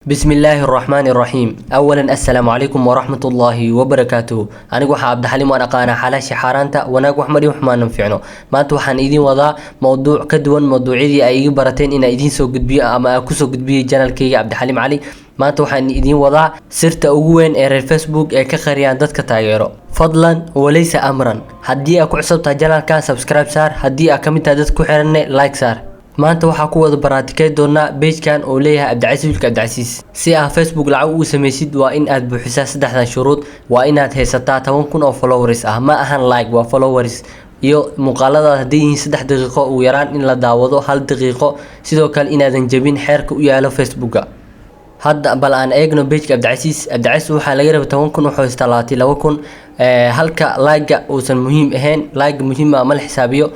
بسم الله الرحمن الرحيم. اولا السلام عليكم ورحمة الله وبركاته. anigu waxa Abdixaliim waan aqaana xalaasha xaraanta wanaag wax mari wax maan fiicno. maanta waxaan idin wadaa mowduuc ka duwan mowduucyadii ay iga barateen in ay idin soo gudbiyo ama ku soo gudbiyo channelkayga Abdixaliim Cali. maanta waxaan idin wadaa sirta ugu weyn ee reer Facebook ee ka qariyaan dadka taageero. fadlan walaysa amran haddii aad ku cusubtahay channelka subscribe saar, haddii aad kamid tahay dad ku xiran like saar. maanta waxaa ku wada baraatikay doonaa page-kan oo leeyahay Abdicasiis. si aad Facebook lacag u samaysid waa in aad buuxisaa saddexdan shuruud. waa inaad haysataa 10,000 oo followers ah, ma ahan like, waa followers. iyo muuqaalada haddii yihiin 3 daqiiqo ugu yaraan in la daawado 1 daqiiqo. sidoo kale inaadan jabin xeerka u yaalo Facebook-ga. hadda bal aan eegno page-ka Abdicasiis waxaa laga rabaa 10,000 wuxuu haystaa 22,000. halka like-ga uusan muhiim ahayn, like muhiim ah ma la xisaabiyo.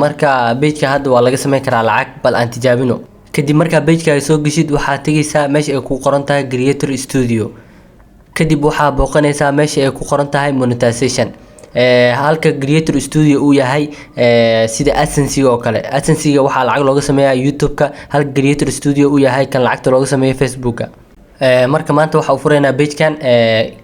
marka page-ka hadda waa laga sameyn karaa lacag, bal aan tijaabino. kadib marka page-ka soo gashid waxaad tagaysaa meesha ay ku qoran tahay Creator Studio. kadib waxaa booqanaysaa meesha ay ku qoran tahay monetization. halka Creator Studio uu yahay sida AdSense oo kale. AdSense waxaa lacag looga sameeyaa YouTube-ka, halka Creator Studio uu yahay kan lacagta looga sameeyo Facebook-ka. marka maanta waxa uu fureynaa page-kan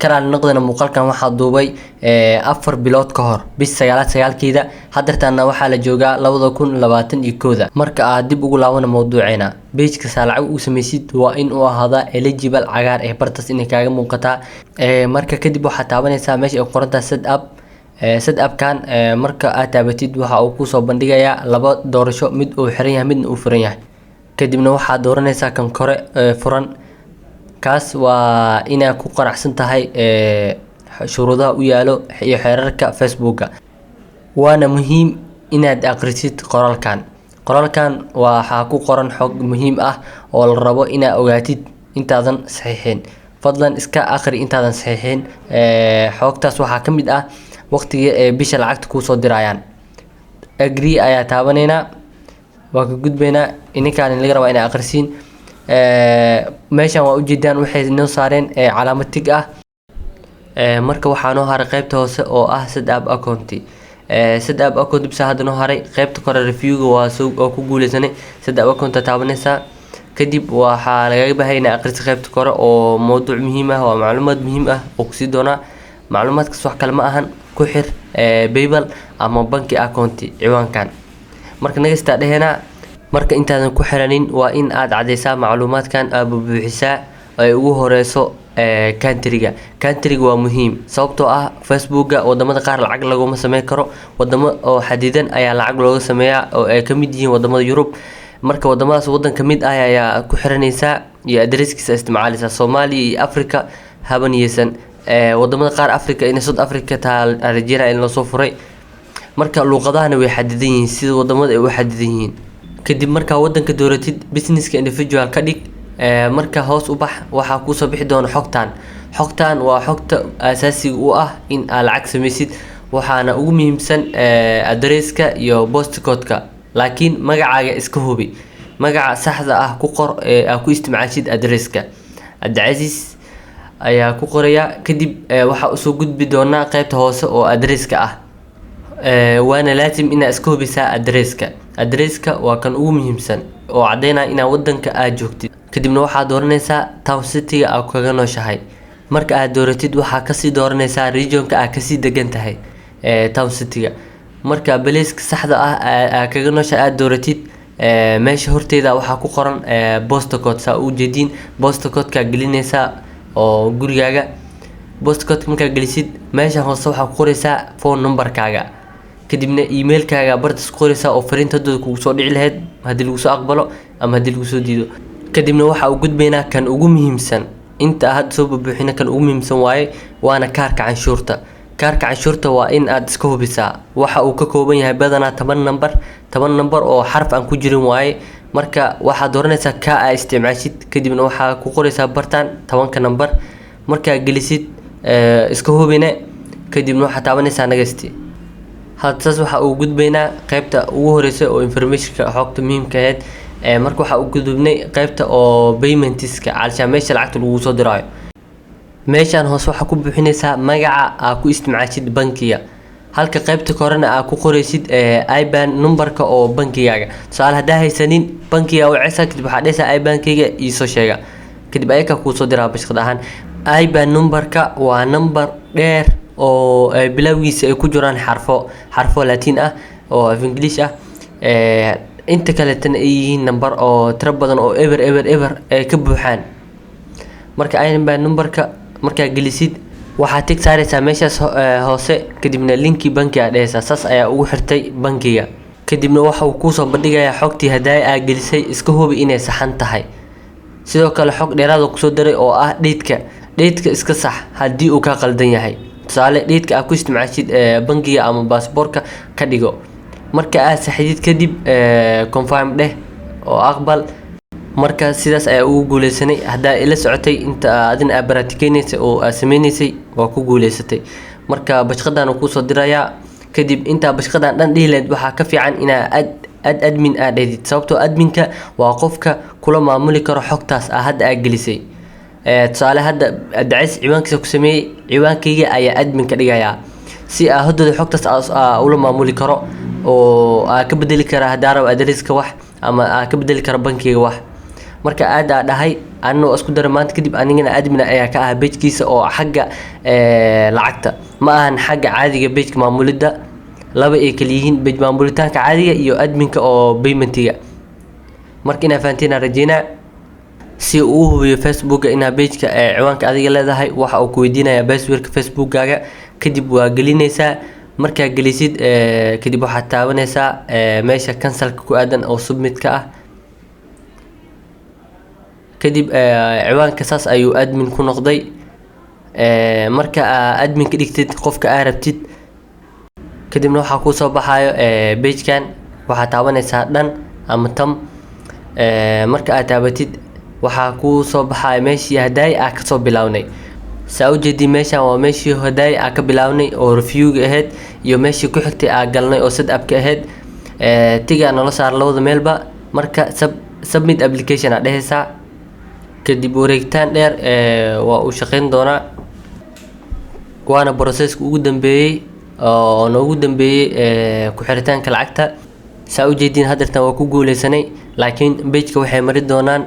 karaan noqdana muuqaalkan waxaa duubay 4 bilood ka hor bis 9-keeda. hadartaana waxaa la joogaa 2021. marka aad dib ugu laabana mowduuceena, page-ka saa lacag u samaysid waa in uu ahaada eligible cagaar ee bartas inay kaaga muuqataa. marka kadib waxaad taabanaysaa meesha ay qoran tahay setup-kan. marka aad taabatid waxa uu ku soo bandhigayaa laba doorasho, mid uu xiran yahay midna uu furan yahay. kadibna waxaad dooranaysaa kan kore furan. kaas waa inaad ku qanacsan tahay shuruudaha u yaalo iyo xeerarka Facebook-ga. waana muhiim inaad akhrisid qoraalkan waxaa ku qoran xog muhiim ah oo la rabo inaad ogaatid intaadan saxiixin. fadlan iska akhri intaadan saxiixin. xogtaas waxaa ka mid ah waqtiga ee bisha lacagta kuu soo dirayaan. agree ayaa taabanaynaa, waa ka gudbaynaa. ininkaan laga rabaa inaad akhrisiin. meeshan waa ujeedaan waxay noo saareen calaamad tig ah. marka waxaa noo haray qaybta hoose oo ah setup account. setup account bisa hadda noo haray qaybta kore review-ga waa ku guuleysanay. setup account taabanaysaa. kadib waxaa lagaga baahan yahay akhriska qaybta kore oo mowduuc muhiim ah, waa macluumaad muhiim ah oo ku sii doonaa. macluumaadkaas wax kale ma ahan, ku xir PayPal ama banki account ciwaankan. marka nagastaa dhehena. marka intaadan ku xiranin waa in aad cadeysaa macluumaadkan aad buuxisaa ay ugu horeyso country-ga waa muhiim sababtoo ah Facebook-ga wadamada qaar lacag laguma sameyn karo. wadamo oo xadidan ayaa lacag looga sameeyaa oo ay ka mid yihiin wadamada Yurub. marka wadamadaas wadan ka mid ah ayaa ku xiranaysaa iyo addresskiisa isticmaalaysaa. Soomaaliya iyo Africa habaniyeysan. wadamada qaar Africa in South Africa taa Algeria in la soo furay. marka luqadahana way xadidan yihiin sida wadamada ay u xadidan yihiin. kadib marka wadanka dooratid businesska individual ka dhig. marka hoos u bax waxaa ku soo bixi doona xogtan waa xogta asaasiga u ah in aad lacag samaysid. waxaana ugu muhiimsan addresska iyo postcode-ka, laakiin magacaaga iska hubi. magaca saxda ah ku qor aad ku isticmaashid addresska. Abdicasiis ayaa ku qoraya. kadib waxa soo gudbi doona qaybta hoose oo addresska ah. waana laasim inaad iska hubisaa addresska waa kan ugu muhiimsan oo cadeynaya inaad wadanka aad joogtid. kadibna waxaad dooranaysaa town city-ga aad kaga nooshahay. marka aad dooratid waxaa kasii dooranaysaa regionka aad kasii degan tahay town city-ga. marka place-ka saxda ah aad kaga nooshahay aad dooratid, meesha horteeda waxaa ku qoran postcode. saa u jeedin postcode-ka gelinaysaa oo gurigaaga. postcode markaa gelisid meesha hoose waxaa ku qoraysaa phone number-kaaga. kadibna email-kaaga bartas ku qoraysaa oo fariintooda kugu soo dhici lahayd haddii lagu soo aqbalo ama haddii lagu soo diido. kadibna waxa uu gudbaynaa kan ugu muhiimsan. inta aad soo buuxina kan ugu muhiimsan waaye, waana kaarka canshuurta. waa in aad iska hubisaa. waxa uu ka kooban yahay badanaa 10 number oo xarf aan ku jirin waaye. marka waxaad dooranaysaa ka aad isticmaashid. kadibna waxaa ku qoraysaa bartan 10 number. markaa gelisid iska hubine. kadibna waxaad taabanaysaa next. hadsaas waxa uu gudbaynaa qaybta ugu horeysa oo information-ka xogta muhiimka ahayd. marka waxa uu gudubnay qaybta oo payment-iska calsha meesha lacagta lagu soo diraayo. meeshan hoos waxa ku buuxinaysaa magaca aad ku isticmaashid bankiga. halka qaybta korena aad ku qoraysid IBAN numberka oo bankigaaga. tusaale hadaa haysanin bankiga wacaysaa kadib waxaad dhahaysaa IBAN-kayga ii soo sheega. kadib ayaka kuu soo diraa bashqad ahaan. IBAN numberka waa number dheer oo bilowgiisa ay ku jiraan xarfo Latin ah oo af English ah, inta kale tan ay yihiin number oo tiro badan oo ever ay ka buuxaan. marka IBAN numberka markaa gelisid waxaad tig saaraysaa meeshaas hoose, kadibna linki banki aad dhehaysaa, saas ayaa ugu xirtay bankiga. kadibna waxa uu kuu soo bandhigayaa xogtii hadday aad gelisay, iska hubi inay saxan tahay. sidoo kale xog dheeraad ku soo diray oo ah dheedka iska sax haddii uu ka qaldan yahay. tusaale dheedka aad ku isticmaashid bankiga ama baasaboorka ka dhigo. marka aad saxidid kadib confirm dheh oo aqbal. marka sidaas ayaa ugu guuleysanay. haddaa ila socotay inta adina aad baraatikeynaysa oo aad sameynaysay waa ku guuleysatay. marka bashqadan uu kusoo dirayaa. kadib intaa bashqadan dhan dhihi lahayd waxaa ka fiican inaa admin aad dhehid, sababtoo adminka waa qofka kula maamuli karo xogtaas hadda aad gelisay. tusaale hadda Abdicaziz ciwaankiisa ku sameeyey, ciwaankayga ayaa admin ka dhigayaa si aa haddooda xogtaas ula maamuli karo oo aa ka bedeli kara haddaa rabo adreeska wax ama aa ka bedeli karo bankiga wax. marka aad aa dhahay anoo isku dara maanta kadib anigana admin ayaa ka ah page-kiisa oo xagga lacagta, ma ahan xagga caadiga page-ka maamulidda. laba ay kala yihiin, page maamulitaanka caadiga iyo adminka oo paymentiga. marka inaa fahanteen aan rajeynaa. si uu hubiyo Facebook inaa page-ka ciwaanka adiga leedahay, waxa uu ku weydiinayaa passwordka Facebook-gaaga. kadib waa gelinaysaa. markaa gelisid kadib waxaad taabanaysaa meesha cancelka ku aadan oo submit-ka ah. kadib ciwaanka saas ayuu admin ku noqday. marka admin ka dhigtid qofka aad rabtid, kadibna waxaa kuu soo baxayo page-kan. waxaad taabanaysaa dhan ama tam. marka aad taabatid waxaa kuu soo baxayo meeshii hadday aa kasoo bilownay. saa ujeedii meeshan waa meeshii hadday aa ka bilownay oo review-ga ahayd, iyo meeshii ku xigtay aa galnay oo setup-ka ahayd. tigaa nala saar labada meelba. marka submit application aa dhehaysaa. kadib wareegtaan dheer waa uu shaqeyn doonaa. waana processka ugu dambeeyey oo noogu dambeeyey ku xiritaanka lacagta. saa ujeediin haddeertan waa ku guuleysanay, laakiin page-ka waxay mari doonaan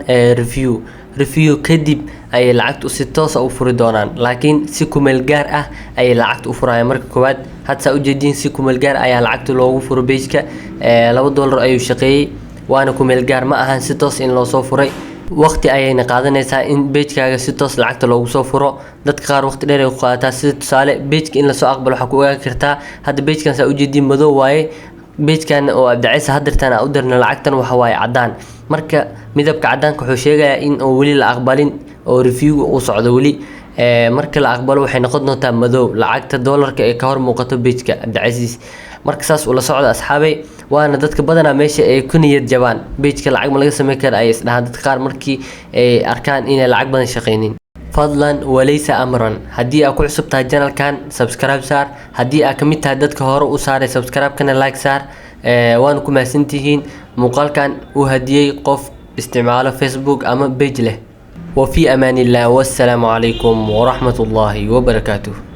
review kadib ayay lacagtu si toos u furi doonaan. laakiin si kumeel gaar ah ayay lacagta u furayaan marka koowaad. hadda saa ujeediin si kumeel gaar ayaa lacagta loogu furo page-ka. $2 ayuu shaqeeyey, waana kumeel gaar, ma ahan si toos in loo soo furay. waqti ayayna qaadanaysaa in page-kaaga si toos lacagta loogu soo furo. dadka qaar waqti dheer ay ku qaadataa. sida tusaale page-ka in lasoo aqbalo waxaa ku ogaan kartaa. hadda page-kan saa ujeediin madow waaye, page-kan oo Abdicaziz haddeertan u dirna lacagtan waxa waaye cadaan. marka midabka cadaanka wuxuu sheegayaa in oo weli la aqbalin oo review-ga uu socdo weli. marka la aqbalo waxay noqon doontaa madow, lacagta dollarka ee ka hor muuqato page-ka Abdicaziz. marka saas ula socda asxaabay. waana dadka badanaa meesha ay ku niyad jabaan page-ka lacag ma laga sameyn kara ay isdhahaan dadka qaar markii ay arkaan inay lacag badan shaqeynin. fadlan walaysa amran, haddii aad ku cusub tahay channelkan subscribe saar. haddii aad ka mid tahay dadka hore u saaray subscribe-kana like saar. waana ku mahadsantihiin. muuqaalkan uu hadiyey qof isticmaalo Facebook ama page leh. وفي أمان الله والسلام عليكم ورحمة الله وبركاته.